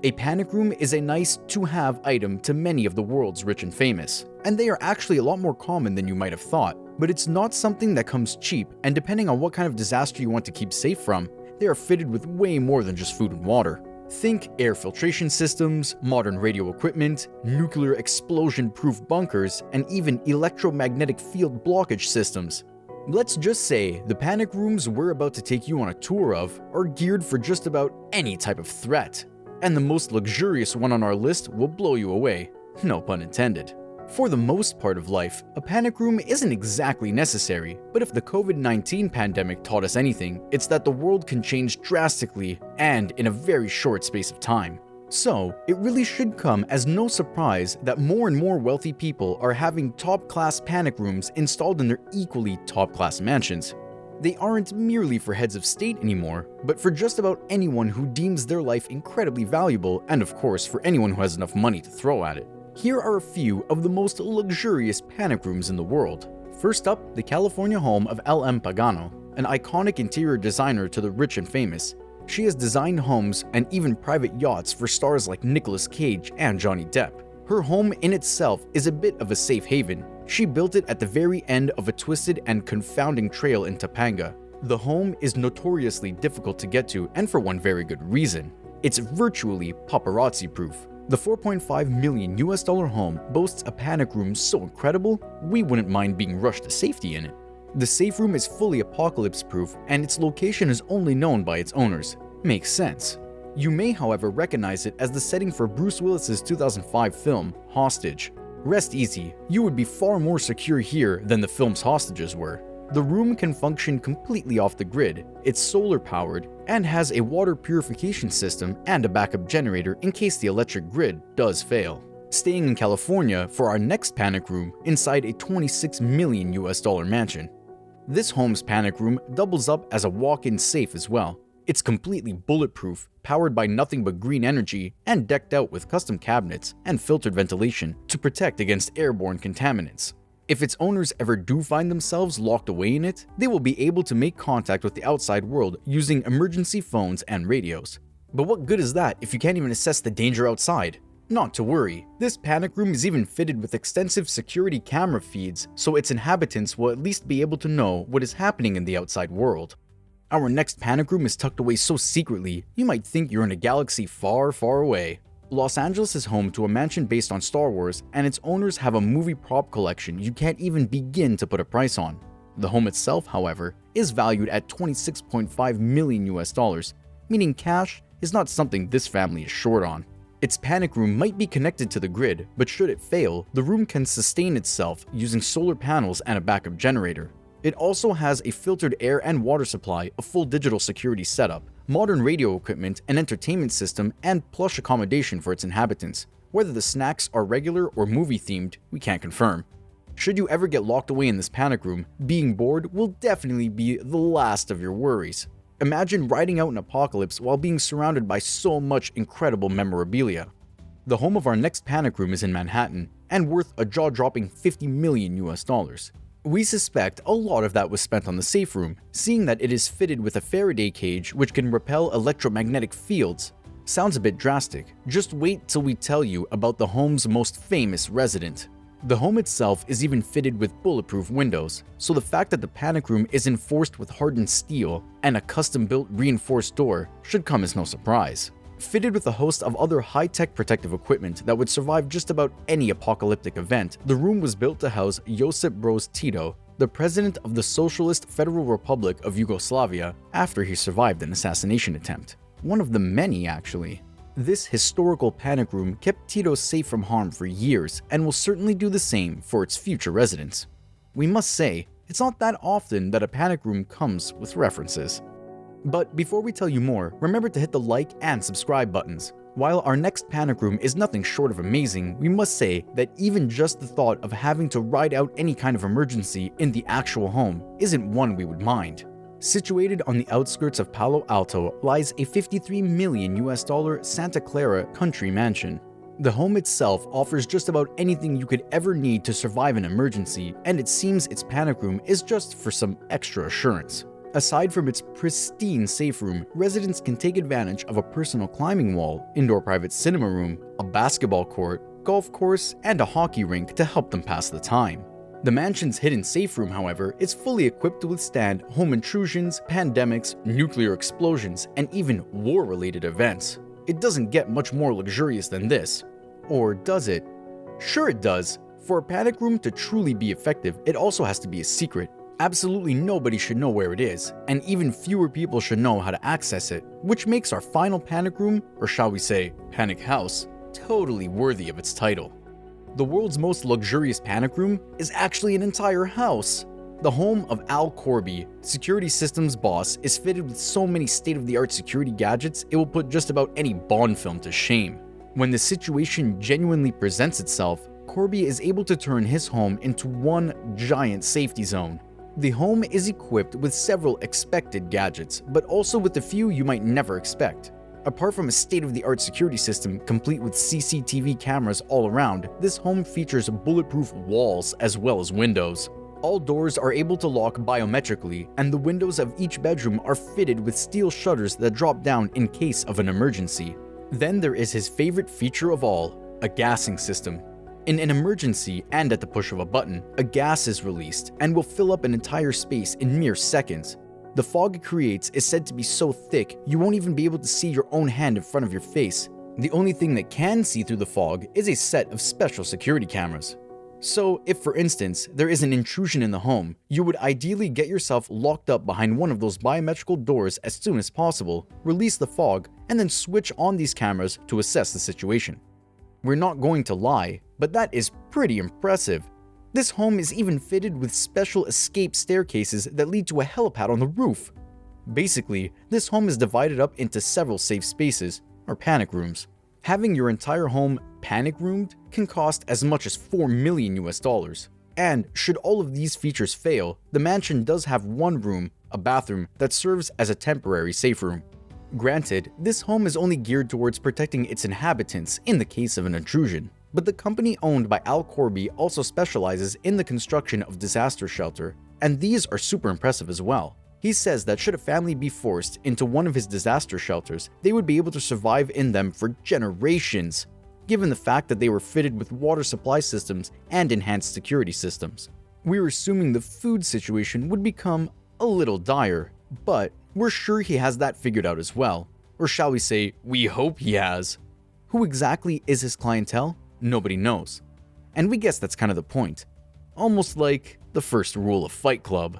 A panic room is a nice to-have item to many of the world's rich and famous, and they are actually a lot more common than you might have thought. But it's not something that comes cheap, and depending on what kind of disaster you want to keep safe from, they are fitted with way more than just food and water. Think air filtration systems, modern radio equipment, nuclear explosion-proof bunkers, and even electromagnetic field blockage systems. Let's just say the panic rooms we're about to take you on a tour of are geared for just about any type of threat. And the most luxurious one on our list will blow you away, no pun intended. For the most part of life, a panic room isn't exactly necessary, but if the COVID-19 pandemic taught us anything, it's that the world can change drastically and in a very short space of time. So, it really should come as no surprise that more and more wealthy people are having top-class panic rooms installed in their equally top-class mansions. They aren't merely for heads of state anymore, but for just about anyone who deems their life incredibly valuable, and of course for anyone who has enough money to throw at it. Here are a few of the most luxurious panic rooms in the world. First up, the California home of L.M. Pagano, an iconic interior designer to the rich and famous. She has designed homes and even private yachts for stars like Nicolas Cage and Johnny Depp. Her home in itself is a bit of a safe haven. She built it at the very end of a twisted and confounding trail in Topanga. The home is notoriously difficult to get to, and for one very good reason. It's virtually paparazzi-proof. The $4.5 million home boasts a panic room so incredible, we wouldn't mind being rushed to safety in it. The safe room is fully apocalypse-proof, and its location is only known by its owners. Makes sense. You may, however, recognize it as the setting for Bruce Willis's 2005 film, Hostage. Rest easy, you would be far more secure here than the film's hostages were. The room can function completely off the grid, it's solar-powered, and has a water purification system and a backup generator in case the electric grid does fail. Staying in California for our next panic room inside a $26 million mansion. This home's panic room doubles up as a walk-in safe as well. It's completely bulletproof, powered by nothing but green energy, and decked out with custom cabinets and filtered ventilation to protect against airborne contaminants. If its owners ever do find themselves locked away in it, they will be able to make contact with the outside world using emergency phones and radios. But what good is that if you can't even assess the danger outside? Not to worry, this panic room is even fitted with extensive security camera feeds, so its inhabitants will at least be able to know what is happening in the outside world. Our next panic room is tucked away so secretly, you might think you're in a galaxy far, far away. Los Angeles is home to a mansion based on Star Wars, and its owners have a movie prop collection you can't even begin to put a price on. The home itself, however, is valued at $26.5 million, meaning cash is not something this family is short on. Its panic room might be connected to the grid, but should it fail, the room can sustain itself using solar panels and a backup generator. It also has a filtered air and water supply, a full digital security setup, modern radio equipment, an entertainment system, and plush accommodation for its inhabitants. Whether the snacks are regular or movie-themed, we can't confirm. Should you ever get locked away in this panic room, being bored will definitely be the last of your worries. Imagine riding out an apocalypse while being surrounded by so much incredible memorabilia. The home of our next panic room is in Manhattan, and worth a jaw-dropping $50 million. We suspect a lot of that was spent on the safe room, seeing that it is fitted with a Faraday cage which can repel electromagnetic fields. Sounds a bit drastic, just wait till we tell you about the home's most famous resident. The home itself is even fitted with bulletproof windows, so the fact that the panic room is enforced with hardened steel and a custom-built reinforced door should come as no surprise. Fitted with a host of other high-tech protective equipment that would survive just about any apocalyptic event, the room was built to house Josip Broz Tito, the president of the Socialist Federal Republic of Yugoslavia, after he survived an assassination attempt. One of the many, actually. This historical panic room kept Tito safe from harm for years and will certainly do the same for its future residents. We must say, it's not that often that a panic room comes with references. But before we tell you more, remember to hit the like and subscribe buttons. While our next panic room is nothing short of amazing, we must say that even just the thought of having to ride out any kind of emergency in the actual home isn't one we would mind. Situated on the outskirts of Palo Alto lies a $53 million Santa Clara country mansion. The home itself offers just about anything you could ever need to survive an emergency, and it seems its panic room is just for some extra assurance. Aside from its pristine safe room, residents can take advantage of a personal climbing wall, indoor private cinema room, a basketball court, golf course, and a hockey rink to help them pass the time. The mansion's hidden safe room, however, is fully equipped to withstand home intrusions, pandemics, nuclear explosions, and even war-related events. It doesn't get much more luxurious than this. Or does it? Sure it does. For a panic room to truly be effective, it also has to be a secret. Absolutely nobody should know where it is, and even fewer people should know how to access it, which makes our final panic room, or shall we say, panic house, totally worthy of its title. The world's most luxurious panic room is actually an entire house. The home of Al Corby, security systems boss, is fitted with so many state-of-the-art security gadgets it will put just about any Bond film to shame. When the situation genuinely presents itself, Corby is able to turn his home into one giant safety zone. The home is equipped with several expected gadgets, but also with a few you might never expect. Apart from a state-of-the-art security system complete with CCTV cameras all around, this home features bulletproof walls as well as windows. All doors are able to lock biometrically, and the windows of each bedroom are fitted with steel shutters that drop down in case of an emergency. Then there is his favorite feature of all, a gassing system. In an emergency and at the push of a button, a gas is released and will fill up an entire space in mere seconds. The fog it creates is said to be so thick you won't even be able to see your own hand in front of your face. The only thing that can see through the fog is a set of special security cameras. So, if for instance, there is an intrusion in the home, you would ideally get yourself locked up behind one of those biometrical doors as soon as possible, release the fog, and then switch on these cameras to assess the situation. We're not going to lie, but that is pretty impressive. This home is even fitted with special escape staircases that lead to a helipad on the roof. Basically, this home is divided up into several safe spaces, or panic rooms. Having your entire home panic roomed can cost as much as $4 million US. And should all of these features fail, the mansion does have one room, a bathroom, that serves as a temporary safe room. Granted, this home is only geared towards protecting its inhabitants in the case of an intrusion, but the company owned by Al Corby also specializes in the construction of disaster shelter, and these are super impressive as well. He says that should a family be forced into one of his disaster shelters, they would be able to survive in them for generations, given the fact that they were fitted with water supply systems and enhanced security systems. We're assuming the food situation would become a little dire, but we're sure he has that figured out as well. Or shall we say, we hope he has. Who exactly is his clientele? Nobody knows. And we guess that's kind of the point. Almost like the first rule of Fight Club.